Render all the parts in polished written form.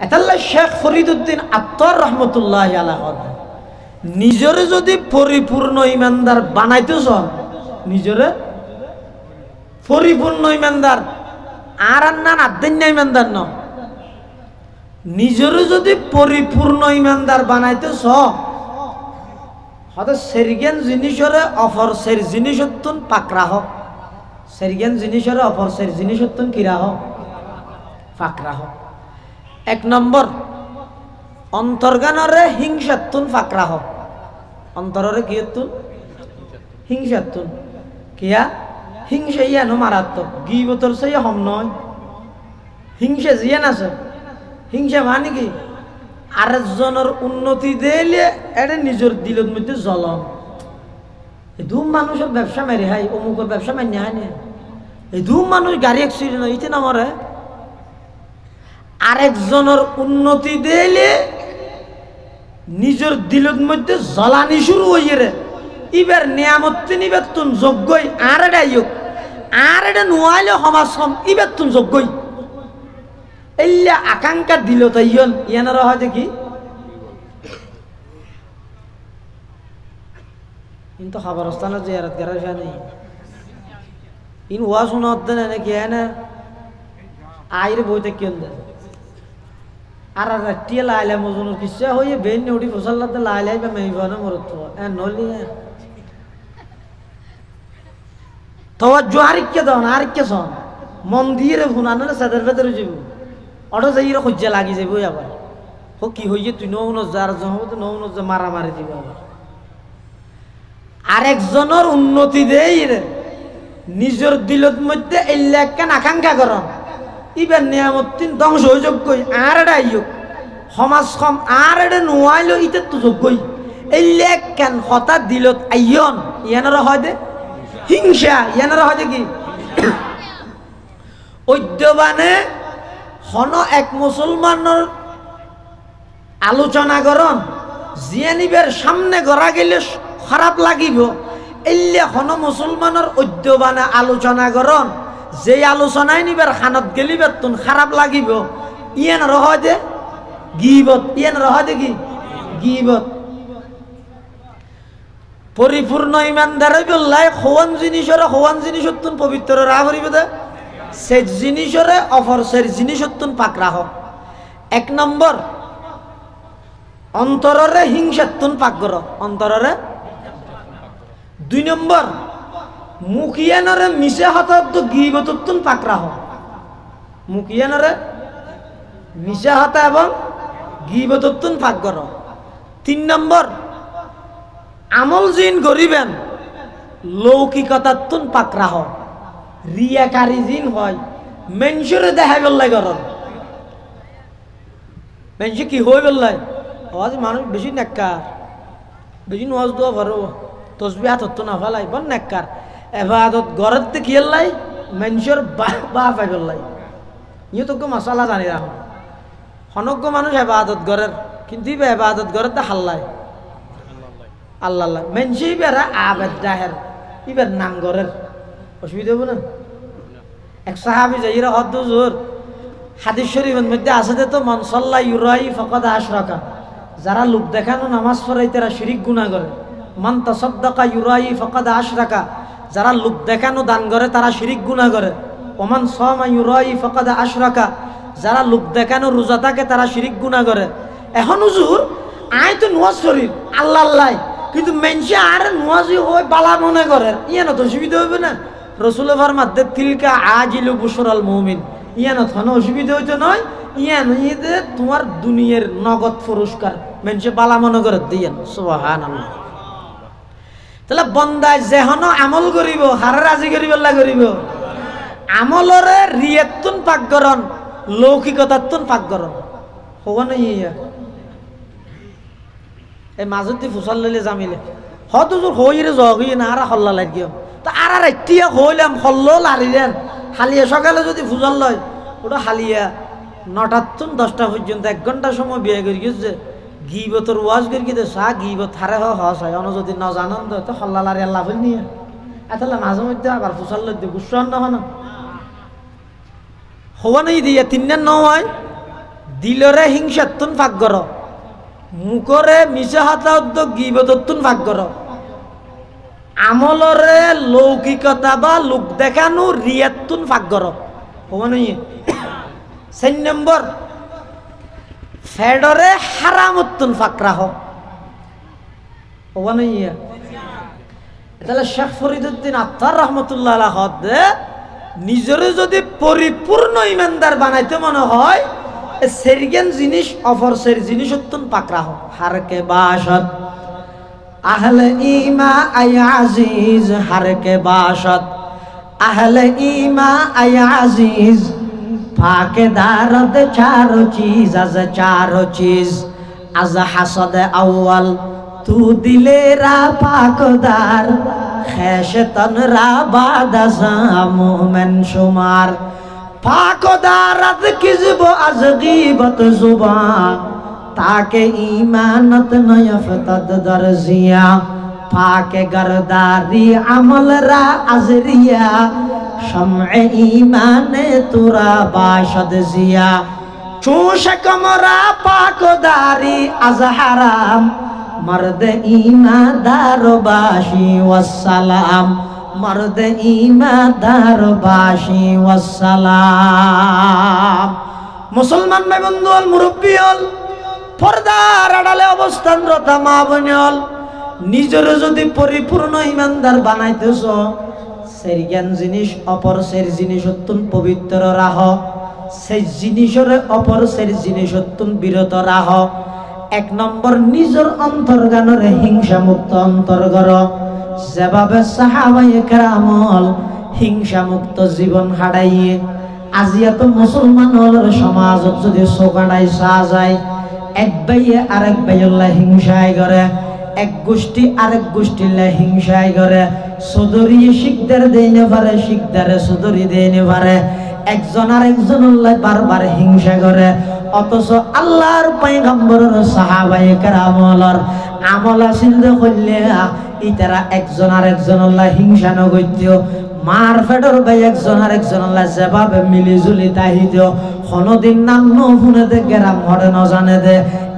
এতাল্লা শেখ ফরিদউদ্দিন আত্তার রহমতুল্লাহ আলাইহ নিজরে যদি পরিপূর্ণ ইমানদার বানাইতে চান, নিজরে পরিপূর্ণ ইমানদার আর না আদ্দিন না ইমানদার ন, নিজরে যদি পরিপূর্ণ ইমানদার বানাইতে চ হয়তো সেরগেন জিনিসরে অফর সের জিনিসত্তুন পাকরা হোক, সেরগেন জিনিসরে অফর সের জিনিসত্তুন কিরা হোক পাকরা হোক। এক নম্বর অন্তর্গানরে হিংসাতুন ফাকরা হোক, অন্তররে কিয়তুন হিংসাতুন কিয়া হিংসা ইয়ানো মারাত্মক, গিবতর সেই হম নয়। হিংসা জিয়ান আছে, হিংসা মানে কি আরেকজনের উন্নতি দিলে এটা নিজের দিলের মধ্যে জ্বলন। এই দু মানুষের ব্যবসা মেরে হাই অমুকের ব্যবসা মান্য হয় না, এই দু মানুষ গাড়ি অ্যাক্সিডেন্ট হইতে না মরে, আরেকজনের উন্নতি দিলে নিজের দিলের মধ্যে জ্বলানি শুরু হয়ে রে। এবার নিয়ামত নিবার তুন যোগ্যই আর এটা ইয়োগ আর এটা নোয়াইলে সমাজ হম এবার তুন যোগ্যই এল্লা আকাঙ্ক্ষা দিল তো ইয়ন ইয়ানারা হয় দেখি কিন্তু খবরস্থানের জিয়ারত করার নেই ইন ওয়া শোনা হতে না নাকি না আইরে বইতে কেন দেন আর রাটিয়ে লাইলে মজনুর কিসা হয়ে বেন উঠি ফসলাতে লাইলাই বা মেইবানা মরত নলি তওয়াজ্জু আরিকে দাও না আরিকে শোন মন দিয়ে রে ফুনানা সাদের ভেতরে যাব অটো যাই রে খুঁজে লাগি যাব আবার ও কি হইয়ে তুই নৌন যার জহব তো নৌন যে মারামারি দিব আবার আরেকজনের উন্নতি দেই রে নিজের দিলত মধ্যে এল্লা কেন আকাঙ্ক্ষা করন ইবার নিয়ামতিন ধ্বংস হয়ে যোগ্যই আর এটা আইয়ক সমাজ কম আর এটা নোয়াইল ইতে তো যোগ্যই এল্লা কেন হঠাৎ দিলত আইয়ন ইয়ানারা হয় দে হিংসা ইয়ানারা হয় কি ঐদ্যবানে হন এক মুসলমানের আলোচনা করন জিয়ানিবের সামনে গড়া গেলে খারাপ লাগিব এল্লা হন মুসলমানের ঐদ্যবানে আলোচনা করন যে আলোচনায় নিবার খানত গেলিবার তুন খারাপ লাগিব ইয়ান রহ দে গিবত ইয়ান রহ দে কি গিবত পরিপূর্ণ ইমানদার বললাই খোয়ান জিনিসের তুন পবিত্র রাহ করিবে দে সে জিনিসরে অফর সে জিনিসের তুন পাক রাহ। এক নম্বর অন্তররে হিংসাতুন পাক কর অন্তররে। দুই নম্বর মুখিয়ানরে মিশে হঠাৎ গিবতুন পাক রাহ মুখিয়ানরে মিশে হতা এবং গিবতুন পাক কর। তিন নম্বর আমল জিন করিবেন লৌকিকতাতুন পাক রাহ রিয়াকারী জিন হয় মেনসুরে দেখা বেল্লাই করন মেনসু কি হয়ে বেল্লাই আজ মানুষ বেশি নেককার বেশি নওয়াজ দোয়া ভরো তসবিহ হাতত না ফেলাই বন নেককার এবাদত ঘরের দেখি এলাই মেনসুর বা পাই বেল্লাই ইয়ে তোকে মশালা জানি রাখো হনজ্ঞ মানুষ এবাদত ঘরের কিন্তু এবাদত ঘরের তো হাল্লাই আল্লাহ মেনসি বেড়া আবেদ জাহের ইবার নাম ঘরের অসুবিধা হবো না। এক সাহাবি যাইরা হদ্দ জোর হাদিস শরীফের মধ্যে আছে তো মান সাল্লা ইউরাই ফাকাদ আশরাকা যারা লোক দেখানো নামাজ পড়াই তারা শিরিক গুনাহ করে। মান তাসাদ্দাকা ইউরাই ফাকাদ আশরাকা যারা লোক দেখানো দান করে তারা শিরিক গুনাহ করে। ওমান সামা ইউরাই ফাকাদ আশরাকা যারা লোক দেখানো রোজা থাকে তারা শিরিক গুনাহ করে। এখন হুজুর আয় তো নামাজ পড়ি আল্লাহ আল্লাহ কিন্তু মেনসে আর নামাজি হয় বালা মনে করে ইয়ানো তো অসুবিধা হবে না। রসুল ফরমাতে তিলকা আজিলু বুশরাল মুমিন ইয়ানো থানো অসুবিধা হইতো নয় ইয়ান ইদে তোমার দুনিয়ার নগদ পুরস্কার মেনসে বালা মনে করে দিয়েন সুবহানাল্লাহ। তাহলে বন্দায় যেহন আমল করিব হারে রাজি করিব আল্লাহ করিব আমলরে রিয়াতুন পাক করন লৌকিকতাতুন পাক করন হব না ইয়া এই মাজুতি ফুসাল লইলে জামিলে হয়তো জোর হইরে জগি না আর হল্লা লাগিও তো আর এতিয়া হইলাম হল্লো লারিলেন হালিয়া সকালে যদি ফুজাল লয় ওটা হালিয়া 9টার 10টা পর্যন্ত 1 ঘন্টা সময় বিয়ে করে গেছে গিবতর ওয়াজ করে গিয়ে সা গিবত হারে হস হয় অন যদি ন জানন তো হল্লা লারি আল্লাহ বল নিয়ে এতলা মাঝে মধ্যে আবার ফুসাল লই দিয়ে গুসন না হন হওয়া নেই দিয়া 3 দিন ন হয় দিলরে হিংসাতুন ফাঁক কর, মুখরে মিছা হাতা উদ্যোগ গিবততুন ফাঁক কর, আমলরে লৌকিকতা বা লোক দেখানো রিয়াতুন ফাঁক কর। চার নম্বর ফেডরে হারামতুন ফাঁক রাখ। তাহলে শেখ ফরিদুদ্দিন আত্মার রহমতুল্লাহ আলাইহ নিজরে যদি পরিপূর্ণ ইমানদার বানাইতে মনে হয় সেরগেন জিনিস অপর সের জিনিস উত্তন পাকরা হোক। হারকে বাসত আহলে ইমা আয় আজিজ, হারকে বাসত আহলে ইমা আয় আজিজ, ফাকে দারদ চারো চিজ, আজ চারো চিজ, আজ হাসদ আউয়াল তু দিলে রা পাকদার, খেশতন রা বাদাসা মুমেন শুমার। পাকদারাত কিজব আজ গীবত জুবা, তাকে ঈমানত নয়ফতদ দরজিয়া, পাকে গরদারি আমল রা আজরিয়া, শমএ ঈমানে তুরা বাশদ জিয়া। চোশ কমরা পাকদারি আজ হারাম, মর্দ ঈমানদার বাশি ওয়াসসালাম, মর্দ ঈমানদার বাশি ওয়াসসালাম। মুসলমান ভাই বন্ধু হল, মুরব্বী হল, পর্দার আড়ালে অবস্থানরত মা বোন হল, নিজের যদি পরিপূর্ণ ঈমানদার বানাইতেছ সেই জ্ঞান জিনিস অপর সেই জিনিস অত্যন্ত পবিত্র রাহ, সেই জিনিসের অপর সেই জিনিস অত্যন্ত বিরত রাহ। এক নম্বর নিজের অন্তর্গানের হিংসা মুক্ত অন্তর গর, যেভাবে সাহাবায়ে কেরামল হিংসা মুক্ত জীবন হারাইয়ে আজি এত মুসলমান হলের সমাজত যদি চোখাড়াই চা যায়, এক ভাইয়ে আরেক ভাইয়ের হিংসায় করে, এক গোষ্ঠী আরেক গোষ্ঠীর হিংসায় করে, সদরি শিখদার দেইনে পারে, শিখদারে সদরি দেইনে পারে, একজন আরেকজন বারবার হিংসা করে। অথচ আল্লাহর পয়গম্বরের সাহাবায়ে কেরামর আমল আছিল যে কইলে ইতারা একজন আরেকজন হিংসা নগত্য, মার ফেডর ভাই একজন আরেকজন যেভাবে মিলি জুলি তাহিত কোনদিন নাম নুনে দে গেরাম হরে ন জানে দে।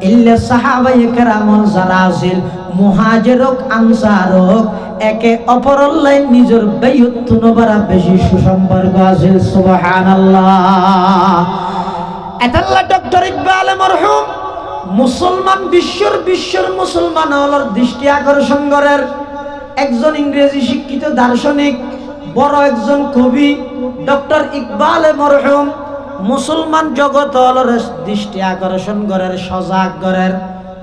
ইল্লে সাহাবায়ে কেরামল যারা আছিল মুহাজির হোক আনসার হোক, একে অপরের লাই নিজের বেয়ুত্তুন বারা বেশি সুসম্পর্ক আছিল। সুবহানাল্লাহ। এতাল্লাহ ডক্টর ইকবাল মরহুম মুসলমান বিশ্বের মুসলমান হলর দৃষ্টি আকর্ষণ করার একজন ইংরেজি শিক্ষিত দার্শনিক, বড় একজন কবি ডক্টর ইকবাল মরহুম মুসলমান জগৎ হলর দৃষ্টি আকর্ষণ করার, সজাগ করার।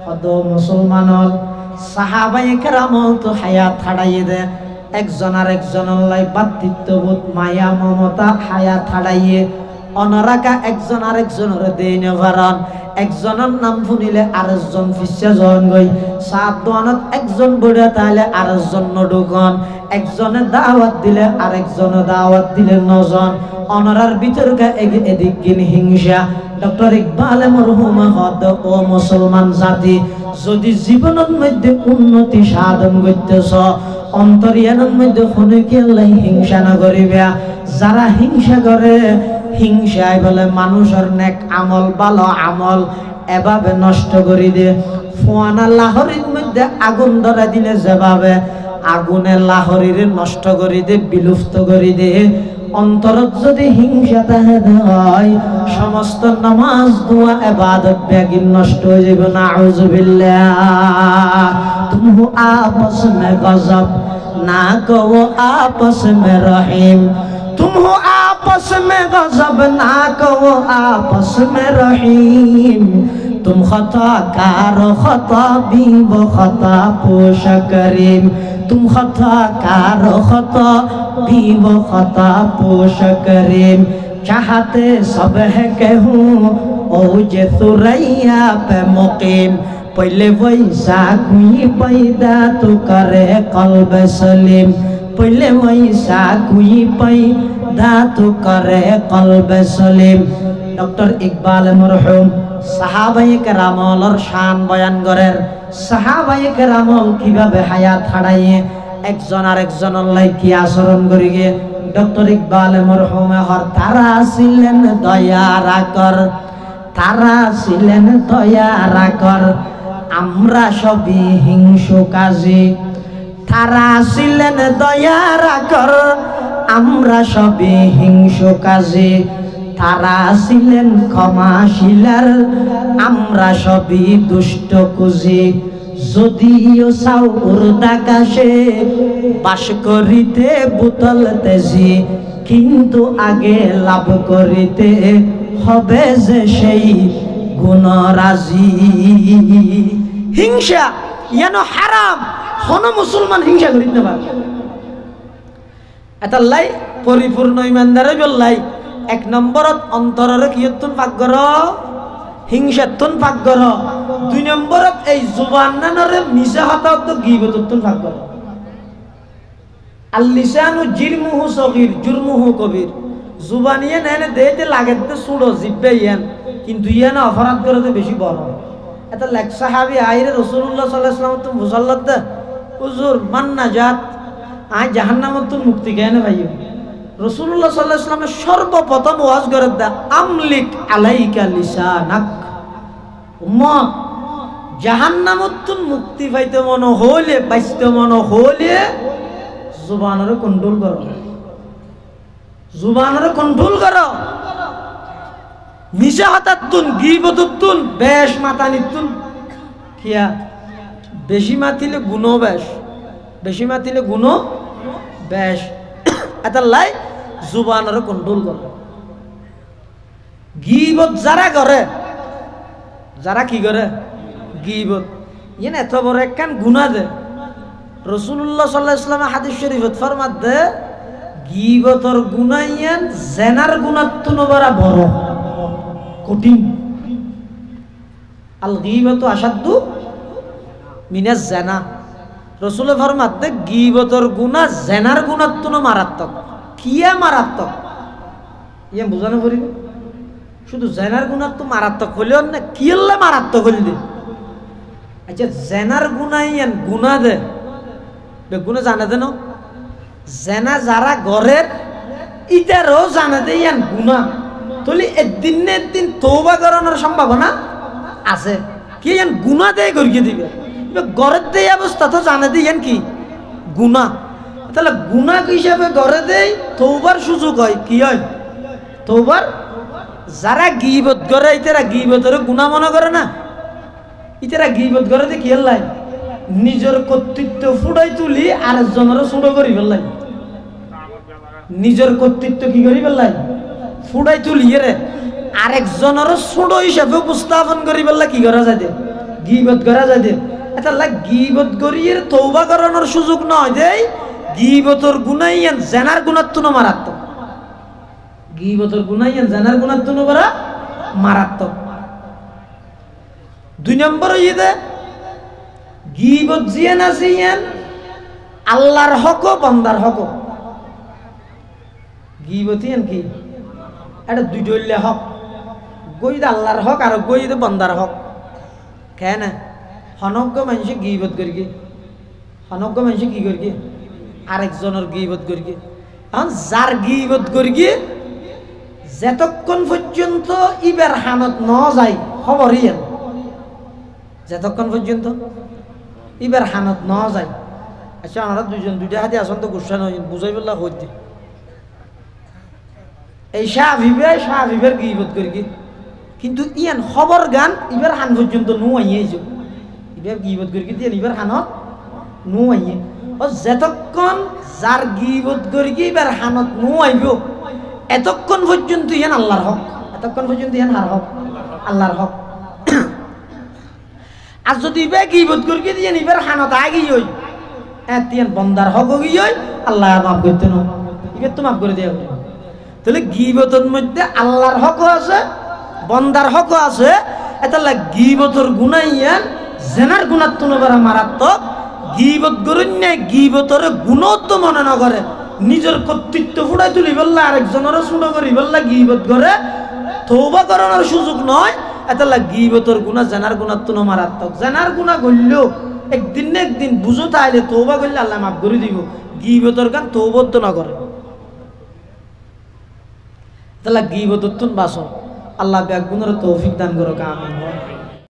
কত মুসলমান হল সাহাবায়ে কেরামল তো হায়াত হারাইয়ে দে, একজন আরেকজন ভাতৃত্ববোধ মায়া মমতা হায়াত হারাইয়ে অনরাকা একজন আরেকজনের দেই নেভারণ। একজনের নাম শুনিলে আরেকজন ফিসে জন গই, সাত দোয়ানত একজন বুড়া তাহলে আরেকজন নডুকন, একজনে দাওয়াত দিলে আরেকজনে দাওয়াত দিলে নজন, অনরার ভিতরকা এদিক গিন হিংসা। ডক্টর ইকবাল মরহুম হদ ও মুসলমান জাতি যদি জীবনের মধ্যে উন্নতি সাধন করতেছ, অন্তরিয়ানের মধ্যে শুনে কি আল্লাহ হিংসা না করিবে। যারা হিংসা করে, হিংসায় বলে মানুষের নেক আমল ভালো আমল এভাবে নষ্ট করে দে। ফোয়ানা লাহরির মধ্যে আগুন ধরা দিলে যেভাবে আগুনে লাহরিরে নষ্ট করে দে, বিলুপ্ত করে দে, অন্তরত যদি হিংসা তাহে হয় সমস্ত নামাজ দোয়া ইবাদত বেগিন নষ্ট হয়ে যাবে। নাউযুবিল্লাহ। তুম হো আপস মে গজব না কো আপস মে রহিম, तुम हो आपस में गजब ना कहो आपस में रहीम, तुम खता कारो खता भी वो खता पोश करीम, तुम खता कारो खता भी वो खता पोश करीम। चाहते सब है कहूँ ओ जे सुरैया पे मुकीम, पहले वैसा कोई पैदा तो करे कल्ब सलीम, पहले वैसा कोई पैदा तो करे कल्ब सलीम। डॉक्टर इकबाल मरहुम साहाबाয়ে কেরামর শান বয়ান করেন, সাহাবায়ে কেরামল কিভাবে হায়াত হারাইয়ে একজন আরেকজনের লাই কি আচরণ করিগে। ডক্টর ইকবাল মরহুম হর তারা ছিলেন দয়া রাখর, তারা ছিলেন দয়ার কর আমরা সবই হিংসু কাজে তারা ছিলেন দয়ার কর আমরা সবই হিংসু কাজে তারা ছিলেন ক্ষমাশীলার আমরা সবই দুষ্ট কুজে যদিও চাও উর্দাকাশে বাস করিতে বোতল তেজি কিন্তু আগে লাভ করিতে হবে যে সেই গুণরাজি হিংসা ইয়ান হারাম কোন মুসলমান হিংসা করিতে না পারে এতাল্লাই পরিপূর্ণ ইমানদারে বললাই এক নম্বরত অন্তরের কিয়তুন পাকগর হিংসাতুন পাকগর দুই নম্বরত এই জুবানানরে মিছা হতাত গীবতুন পাকগর আল লিসানু জিরমুহু সগীর জুরমুহু কবির জুবানিয়ে নেনে দেতে লাগেতে সুড়ো জিব্বে ইয়ান কিন্তু ইয়ানা অপরাধ করতে বেশি বড় এটা লেখ সাহাবী আইরে রাসূলুল্লাহ সাল্লাল্লাহু আলাইহি ওয়াসাল্লাম তুমি মুসাল্লাত দে হুজুর মান নাজাত আই জাহান্নামত মুক্তি কেনে ভাইও রাসূলুল্লাহ সাল্লাল্লাহু আলাইহি ওয়াসাল্লামের সর্বপ্রথম ওয়াজ করে দা আমলিক আলাইকা লিসানাক উম্মত জাহান্নামত মুক্তি পাইতে মন হইলে বাইতে মন হইলে জুবানরে কন্ট্রোল করো জুবানরে কন্ট্রোল করো মিশা হাতাতুন গীবতুন বেশ মাতানিতুন কিয়া বেশি মাতিলে গুণও বেশ বেশি মাতিলে গুণও বেশ এতাল্লাই জুবানরে কন্ট্রোল করো গীবত যারা করে যারা কি করে গীবত ইয়েন এত বড় একখান গুনাহ দে রাসূলুল্লাহ সাল্লাল্লাহু আলাইহি ওয়াসাল্লাম হাদিস শরীফত ফরমাত দে গীবতর গুনাহ ইয়ান জেনার গুনাহতুন বড় কঠিন আল গীবতু আশাদ্দু মিনাজ জানা রাসূল ফরমাত দে গীবতর গুনাহ জেনার গুনাহতুন মারাত্মক কিয়া মারাত্মক ইয়া বুঝানো পড়িব শুধু জেনার গুনাহ তো মারাত্মক হইলেও না কিল্লে মারাত্মক হইল আচ্ছা জেনার গুনাহ ইয়ান গুনাহ দে বেগুনা জানা দেন জেনা যারা ঘরের ইটারও জানা দে ইয়ান গুনাহ তাহলে একদিন না একদিন তওবা করানোর সম্ভাবনা আছে কি ইয়ান গুনাহ দেয় করিয়ে দিবে ঘরের দেয় অবস্থা তো জানা দে ইয়ান কি গুনাহ তাহলে গুনাহ হিসাবে ঘরে দেয় তওবার সুযোগ হয় কি হয় তওবার যারা গীবত করে ইতারা গীবতের গুনাহ মনে করে না ইতারা গীবত করে দে কি হলাই নিজের কর্তৃত্ব ফুটাই তুলি আরেকজনের ছোট করি ফেললাই নিজের কর্তৃত্ব কি করি ফেললাই ফুটাই তুলি রে আরেকজনের ছোট হিসাবে উপস্থাপন করি ফেললা কি করা যায় দে গীবত করা যায় দে এটা লাগ গীবত করিয়ে তওবা করানোর সুযোগ নয় দেই গীবতর গুনাহ ইয়ান জানার গুনাহতুন মারাত্মক গীবতর গুনাহ ইয়ান জানার গুনাহতুন বড় মারাত্মক দুই নম্বর ইদে গীবত জিয়ান আছে ইয়ান আল্লাহর হক বান্দার হক গীবত ইয়ান কি এটা দুইটা হক গইদ আল্লাহর হক আর গইদ বান্দার হক কেন হনজ্ঞ মানুষ গীবত করি হনজ্ঞ মানুষ কি করি আরেকজনের গীবত করি এখন যার গীবত করি যতক্ষণ পর্যন্ত ইবের হানত ন যায় খবর ইয়ান যতক্ষণ পর্যন্ত ইবের হানত ন যায় আচ্ছা আমরা দুইজন দুইটা হাতে আসন তো গুসা নয় বুঝাই বললা হইতে এই শাহ ভিবের গীবত করি কিন্তু ইয়ান খবর গান ইবের হান পর্যন্ত নু আইয়ে যাও ইবের গীবত করি দিয়ে ইবের হানত নু আইয়ে ও যতক্ষণ যার গীবত করি ইবের হানত নু আইব এতক্ষণ পর্যন্ত ইয়ান আল্লাহর হক এতক্ষণ পর্যন্ত ইয়ান হার হক আল্লাহর হক আর যদি ইবে গীবত করি দিয়ে ইবের হানত আগে হই এতিয়ান বন্দার হক হই আল্লাহ মাফ করতে না ইবে তো মাফ করে দেয়া তাহলে গীবতের মধ্যে আল্লাহর হক আছে বন্দার হক আছে এটা লাগ গীবতর গুনাহ ইয়ান জেনার গুনাহতুন বড় মারাত্মক গীবত করেন না গীবতর গুণও তো মনে না করে নিজের কর্তৃত্ব ফুটাই তুলি বললা আরেকজনের ছোট করি বললা গীবত করে তওবা করানোর সুযোগ নয় এটা লাগ গীবতর গুনাহ জেনার গুনাহতুন মারাত্মক জেনার গুনাহ করলেও একদিন না একদিন বুঝো তাইলে তওবা করলে আল্লাহ মাফ করে দিব গীবতর গান তওবা তো না করে তাহলে গীবততুন বাসন আল্লাহ ব্যাগুনের তৌফিক দান করো, আমিন।